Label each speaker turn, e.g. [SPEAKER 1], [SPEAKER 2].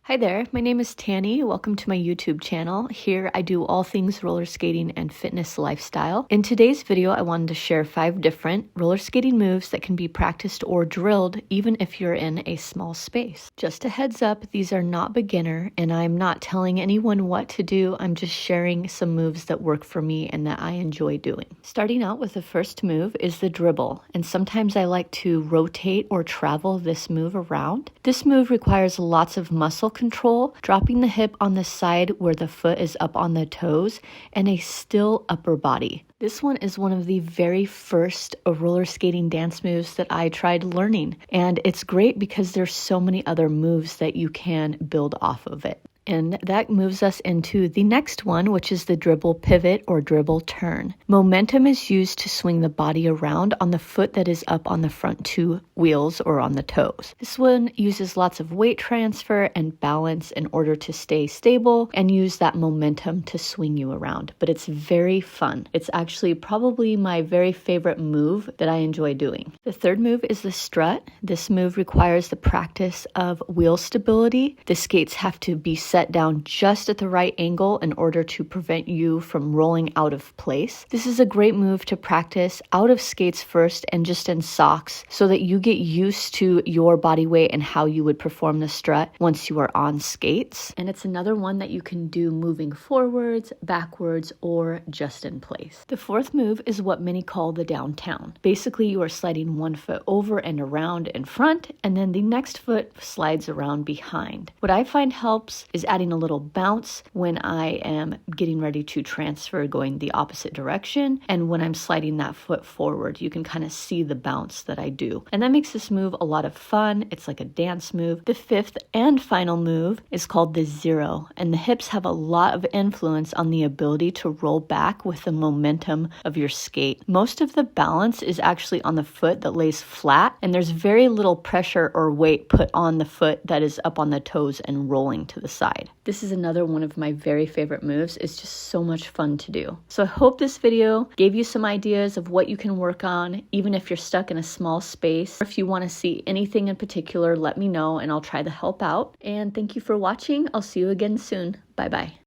[SPEAKER 1] Hi there, my name is Tani. Welcome to my YouTube channel. Here I do all things roller skating and fitness lifestyle. In today's video, I wanted to share 5 different roller skating moves that can be practiced or drilled even if you're in a small space. Just a heads up, these are not beginner and I'm not telling anyone what to do. I'm just sharing some moves that work for me and that I enjoy doing. Starting out with the first move is the dribble, and sometimes I like to rotate or travel this move around. This move requires lots of muscle control, dropping the hip on the side where the foot is up on the toes, and a still upper body. This one is one of the very first roller skating dance moves that I tried learning, and it's great because there's so many other moves that you can build off of it. And that moves us into the next one, which is the dribble pivot or dribble turn. Momentum is used to swing the body around on the foot that is up on the front 2 wheels or on the toes. This one uses lots of weight transfer and balance in order to stay stable and use that momentum to swing you around. But it's very fun. It's actually probably my very favorite move that I enjoy doing. The third move is the strut. This move requires the practice of wheel stability. The skates have to be set down just at the right angle in order to prevent you from rolling out of place. This is a great move to practice out of skates first and just in socks so that you get used to your body weight and how you would perform the strut once you are on skates. And it's another one that you can do moving forwards, backwards, or just in place. The fourth move is what many call the downtown. Basically, you are sliding one foot over and around in front, and then the next foot slides around behind. What I find helps is adding a little bounce when I am getting ready to transfer going the opposite direction, and when I'm sliding that foot forward, you can kind of see the bounce that I do. And that makes this move a lot of fun. It's like a dance move. The fifth and final move is called the zero, and the hips have a lot of influence on the ability to roll back with the momentum of your skate. Most of the balance is actually on the foot that lays flat, and there's very little pressure or weight put on the foot that is up on the toes and rolling to the side. This is another one of my very favorite moves. It's just so much fun to do. So I hope this video gave you some ideas of what you can work on, even if you're stuck in a small space. If you want to see anything in particular, let me know and I'll try to help out. And thank you for watching. I'll see you again soon. Bye-bye.